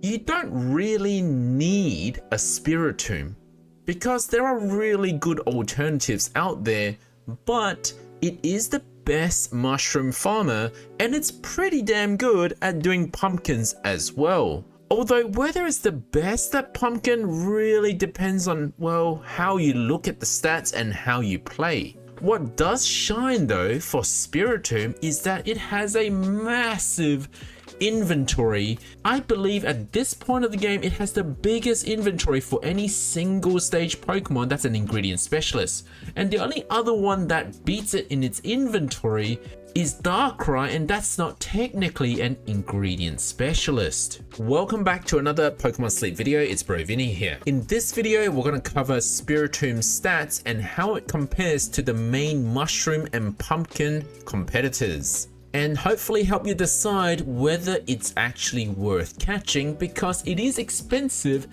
you don't really need a Spiritomb because there are really good alternatives out there, but it is the best mushroom farmer and it's pretty damn good at doing pumpkins as well. Although whether it's the best at pumpkin really depends on, well, how you look at the stats and how you play. What does shine though for Spiritomb is that it has a massive inventory. I believe at this point of the game it has the biggest inventory for any single stage Pokemon that's an ingredient specialist, and the only other one that beats it in its inventory is Darkrai, and that's not technically an ingredient specialist. Welcome back to another Pokemon Sleep video. It's Bro Vinny here. In this video we're going to cover Spiritomb's stats and how it compares to the main mushroom and pumpkin competitors, and hopefully help you decide whether it's actually worth catching, because it is expensive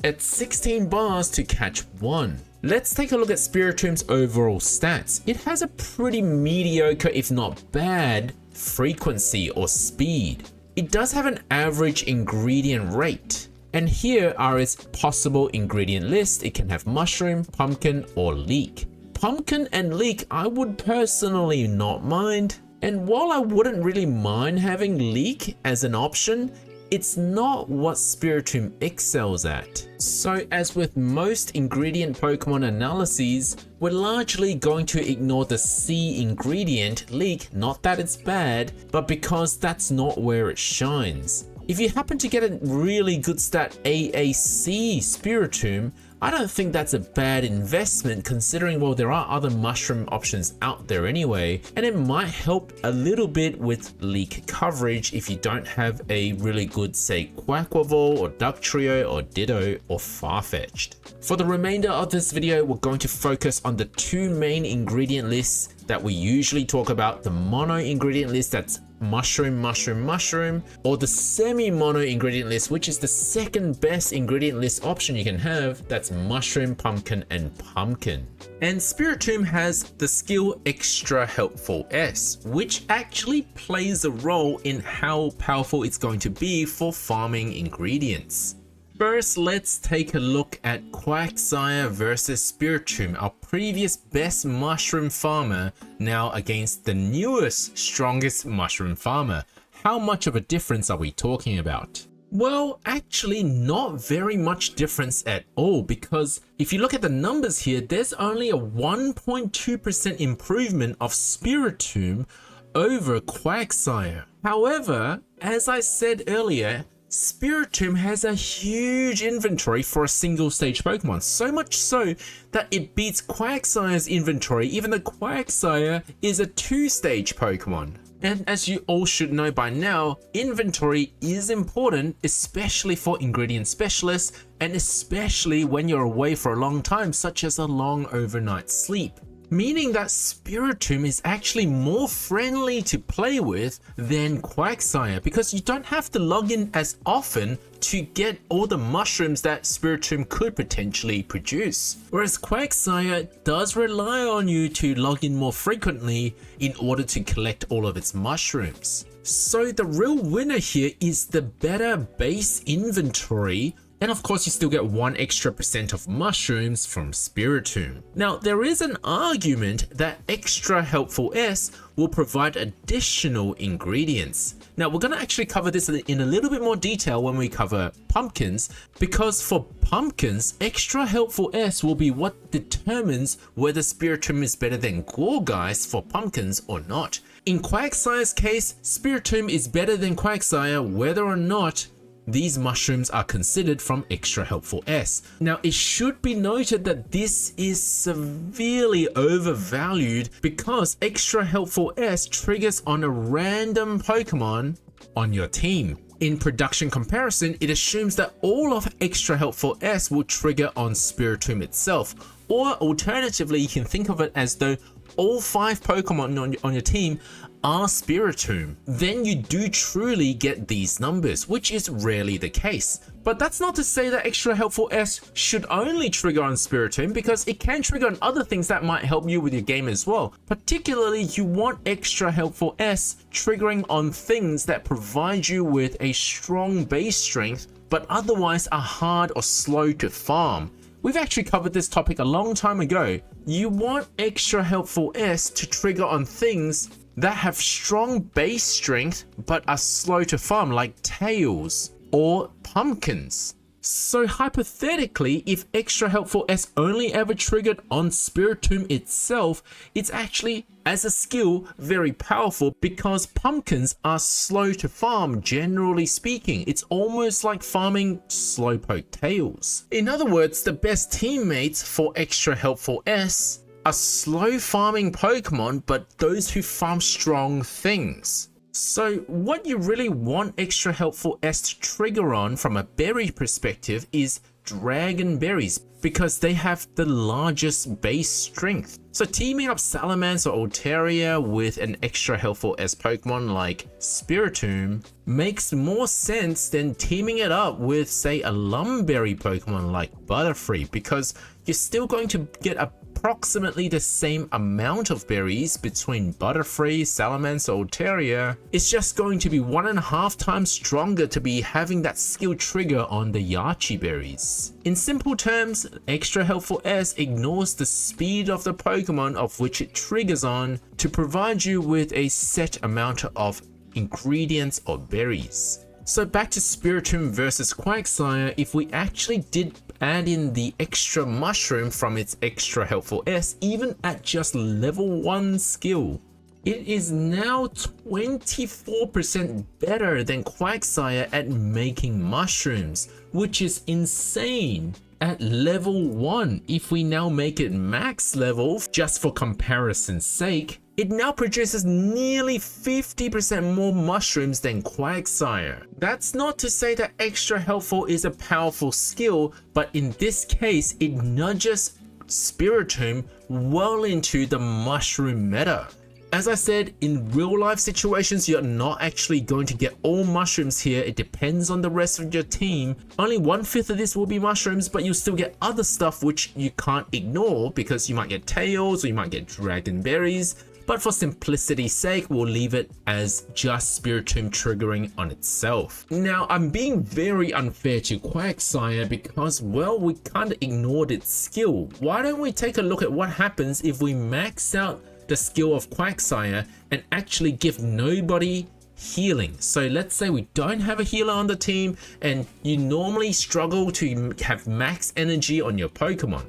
at 16 bars to catch one. Let's take a look at Spiritomb's overall stats. It has a pretty mediocre, if not bad, frequency or speed. It does have an average ingredient rate, and here are its possible ingredient list. It can have mushroom, pumpkin, or leek. Pumpkin and leek I would personally not mind. And while I wouldn't really mind having leek as an option, it's not what Spiritomb excels at. So as with most ingredient Pokemon analyses, we're largely going to ignore the C ingredient, leek, not that it's bad, but because that's not where it shines. If you happen to get a really good stat AAC Spiritomb, I don't think that's a bad investment, considering, well, there are other mushroom options out there anyway, and it might help a little bit with leek coverage if you don't have a really good, say, Quaquaval or Dugtrio or Ditto or Farfetch'd. For the remainder of this video, we're going to focus on the two main ingredient lists that we usually talk about: the mono ingredient list, that's mushroom, mushroom, mushroom, or the semi-mono ingredient list, which is the second best ingredient list option you can have, that's mushroom, pumpkin, and pumpkin. And Spiritomb has the skill Extra Helpful S, which actually plays a role in how powerful it's going to be for farming ingredients. First, let's take a look at Quagsire versus Spiritomb, our previous best mushroom farmer, now against the newest, strongest mushroom farmer. How much of a difference are we talking about? Well, actually not very much difference at all, because if you look at the numbers here, there's only a 1.2% improvement of Spiritomb over Quagsire. However, as I said earlier, Spiritomb has a huge inventory for a single stage Pokemon, so much so that it beats Quagsire's inventory, even though Quagsire is a two-stage Pokemon. And as you all should know by now, inventory is important, especially for ingredient specialists, and especially when you're away for a long time, such as a long overnight sleep. Meaning that Spiritomb is actually more friendly to play with than Quagsire, because you don't have to log in as often to get all the mushrooms that Spiritomb could potentially produce. Whereas Quagsire does rely on you to log in more frequently in order to collect all of its mushrooms. So the real winner here is the better base inventory. And of course, you still get 1% extra of mushrooms from Spiritomb. Now, there is an argument that Extra Helpful S will provide additional ingredients. Now, we're going to actually cover this in a little bit more detail when we cover pumpkins, because for pumpkins, Extra Helpful S will be what determines whether Spiritomb is better than Quagsire for pumpkins or not. In Quagsire's case, Spiritomb is better than Quagsire whether or not these mushrooms are considered from Extra Helpful S. Now, it should be noted that this is severely overvalued, because Extra Helpful S triggers on a random Pokemon on your team. In production comparison, it assumes that all of Extra Helpful S will trigger on Spiritomb itself, or alternatively, you can think of it as though all 5 Pokemon on your team are Spiritomb, then you do truly get these numbers, which is rarely the case. But that's not to say that Extra Helpful S should only trigger on Spiritomb, because it can trigger on other things that might help you with your game as well. Particularly, you want Extra Helpful S triggering on things that provide you with a strong base strength, but otherwise are hard or slow to farm. We've actually covered this topic a long time ago. You want Extra Helpful S to trigger on things that have strong base strength but are slow to farm, like tails or pumpkins. So hypothetically, if Extra Helpful S only ever triggered on Spiritomb itself, it's actually, as a skill, very powerful, because pumpkins are slow to farm, generally speaking. It's almost like farming slowpoke tails. In other words, the best teammates for Extra Helpful S are slow farming Pokemon, but those who farm strong things. So what you really want Extra Helpful S to trigger on from a berry perspective is dragon berries, because they have the largest base strength. So teaming up Salamander or Altaria with an Extra Helpful S Pokemon like Spiritomb makes more sense than teaming it up with, say, a Lumberry Pokemon like Butterfree, because you're still going to get approximately the same amount of berries between Butterfree, Salamander, or Altaria. It's just going to be 1.5 times stronger to be having that skill trigger on the Yachi berries. In simple terms, Extra Helpful S ignores the speed of the Pokemon of which it triggers on to provide you with a set amount of ingredients or berries. So back to Spiritomb versus Quagsire, if we actually did add in the extra mushroom from its Extra Helpful S, even at just level 1 skill, it is now 24% better than Quagsire at making mushrooms, which is insane. At level 1, if we now make it max level, just for comparison's sake, it now produces nearly 50% more mushrooms than Quagsire. That's not to say that Extra Helpful is a powerful skill, but in this case, it nudges Spiritomb well into the mushroom meta. As I said, in real life situations, you're not actually going to get all mushrooms here. It depends on the rest of your team. Only 1/5 of this will be mushrooms, but you'll still get other stuff which you can't ignore, because you might get tails or you might get dragon berries. But for simplicity's sake, we'll leave it as just Spiritomb triggering on itself. Now, I'm being very unfair to Quagsire because, well, we kind of ignored its skill. Why don't we take a look at what happens if we max out the skill of Quagsire and actually give nobody healing? So let's say we don't have a healer on the team and you normally struggle to have max energy on your Pokemon.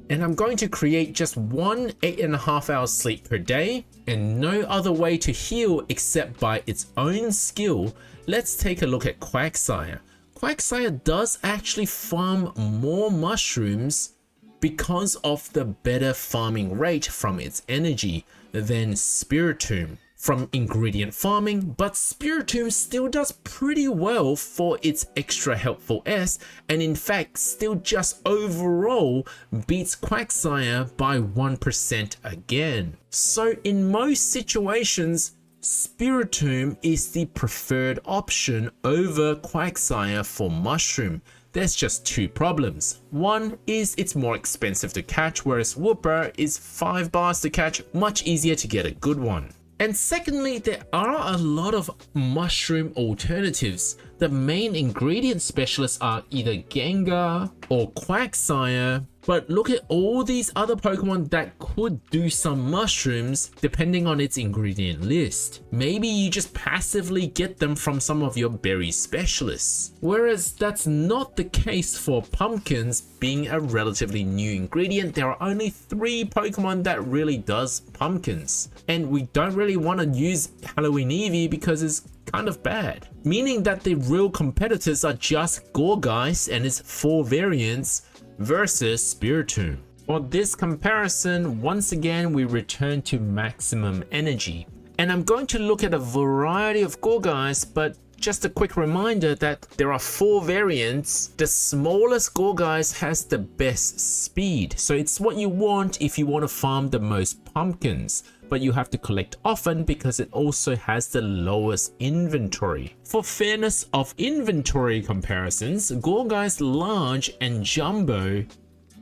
And I'm going to create just one 8.5 hours sleep per day and no other way to heal except by its own skill. Let's take a look at Quagsire. Quagsire does actually farm more mushrooms because of the better farming rate from its energy than Spiritomb from ingredient farming, but Spiritomb still does pretty well for its Extra Helpful S, and in fact still just overall beats Quagsire by 1% again. So in most situations, Spiritomb is the preferred option over Quagsire for mushroom. There's just two problems. One is it's more expensive to catch, whereas Wooper is 5 bars to catch, much easier to get a good one. And secondly, there are a lot of mushroom alternatives. The main ingredient specialists are either Gengar or Quagsire, but look at all these other Pokemon that could do some mushrooms depending on its ingredient list. Maybe you just passively get them from some of your berry specialists. Whereas that's not the case for pumpkins. Being a relatively new ingredient, there are only 3 Pokemon that really does pumpkins. And we don't really want to use Halloween Eevee because it's kind of bad. Meaning that the real competitors are just Quagsire and its 4 variants versus Spiritomb. For this comparison, once again we return to maximum energy. And I'm going to look at a variety of Quagsires, but just a quick reminder that there are 4 variants. The smallest Quagsire has the best speed, so it's what you want if you want to farm the most pumpkins, but you have to collect often because it also has the lowest inventory. For fairness of inventory comparisons, Quagsire's large and jumbo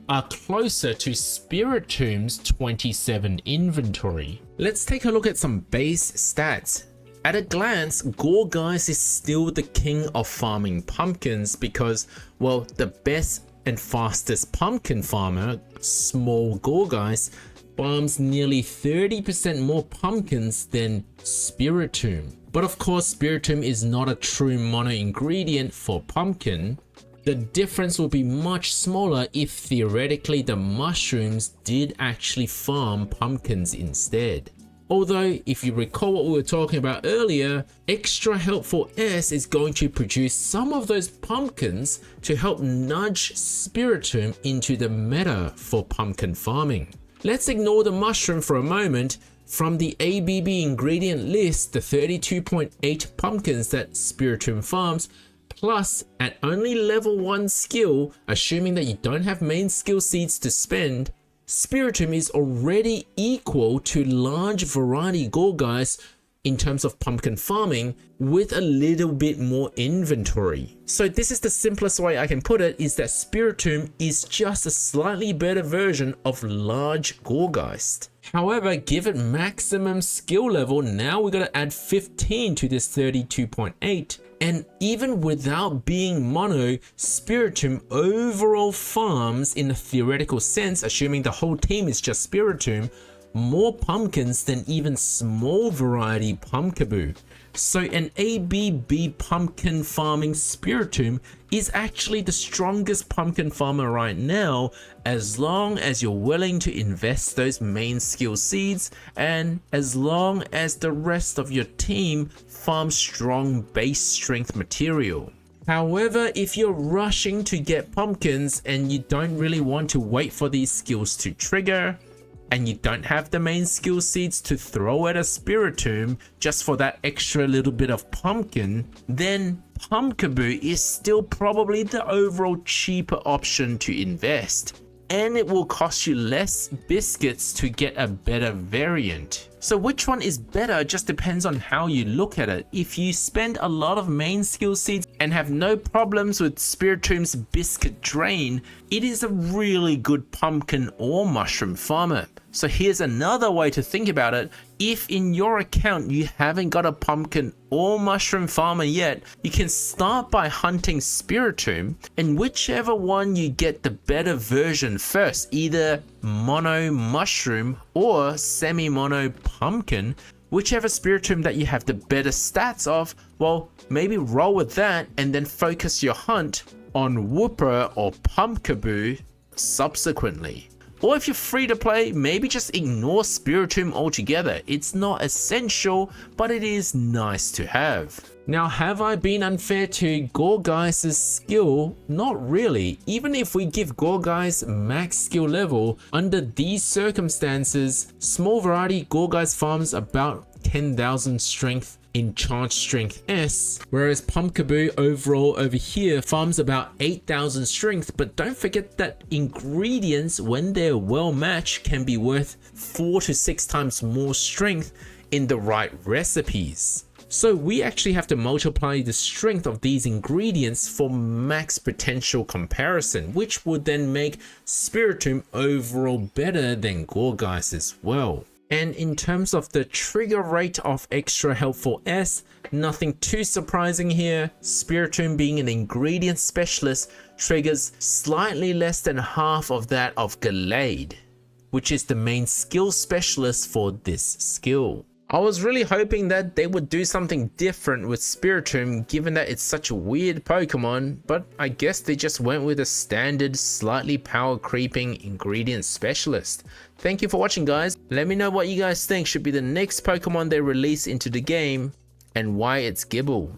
are closer to Spiritomb's 27 inventory. Let's take a look at some base stats. At a glance, Quagsire is still the king of farming pumpkins because, well, the best and fastest pumpkin farmer, small Quagsire, farms nearly 30% more pumpkins than Spiritomb. But of course, Spiritomb is not a true mono ingredient for pumpkin. The difference will be much smaller if theoretically the mushrooms did actually farm pumpkins instead. Although, if you recall what we were talking about earlier, Extra Helpful S is going to produce some of those pumpkins to help nudge Spiritomb into the meta for pumpkin farming. Let's ignore the mushroom for a moment. From the ABB ingredient list, the 32.8 pumpkins that Spiritomb farms, plus at only level 1 skill, assuming that you don't have main skill seeds to spend, Spiritomb is already equal to large variety Quagsire in terms of pumpkin farming with a little bit more inventory. So this is the simplest way I can put it, is that Spiritomb is just a slightly better version of large Quagsire. However, given maximum skill level, now we're going to add 15 to this 32.8. And even without being mono, Spiritomb overall farms, in a theoretical sense, assuming the whole team is just Spiritomb, more pumpkins than even small variety Pumpkaboo. So an ABB pumpkin farming Spiritomb is actually the strongest pumpkin farmer right now, as long as you're willing to invest those main skill seeds and as long as the rest of your team farms strong base strength material. However, if you're rushing to get pumpkins and you don't really want to wait for these skills to trigger, and you don't have the main skill seeds to throw at a Spiritomb just for that extra little bit of pumpkin, then Pumpkaboo is still probably the overall cheaper option to invest. And it will cost you less biscuits to get a better variant. So which one is better just depends on how you look at it. If you spend a lot of main skill seeds and have no problems with Spiritomb's biscuit drain, it is a really good pumpkin or mushroom farmer. So here's another way to think about it. If in your account you haven't got a pumpkin or mushroom farmer yet, you can start by hunting Spiritomb, and whichever one you get the better version first, either mono mushroom or semi-mono pumpkin, whichever Spiritomb that you have the better stats of, well, maybe roll with that and then focus your hunt on Wooper or Pumpkaboo subsequently. Or if you're free to play, maybe just ignore Spiritomb altogether. It's not essential, but it is nice to have. Now, have I been unfair to Quagsire's skill? Not really. Even if we give Quagsire max skill level, under these circumstances, small variety Quagsire farms about 10,000 strength in charge strength S, whereas Pumpkaboo overall over here farms about 8,000 strength. But don't forget that ingredients, when they're well matched, can be worth 4 to 6 times more strength in the right recipes. So we actually have to multiply the strength of these ingredients for max potential comparison, which would then make Spiritomb overall better than Quagsire as well. And in terms of the trigger rate of Extra Helpful S, nothing too surprising here. Spiritomb, being an ingredient specialist, triggers slightly less than half of that of Gallade, which is the main skill specialist for this skill. I was really hoping that they would do something different with Spiritomb, given that it's such a weird Pokemon, but I guess they just went with a standard, slightly power creeping ingredient specialist. Thank you for watching, guys. Let me know what you guys think should be the next Pokemon they release into the game and why it's Gible.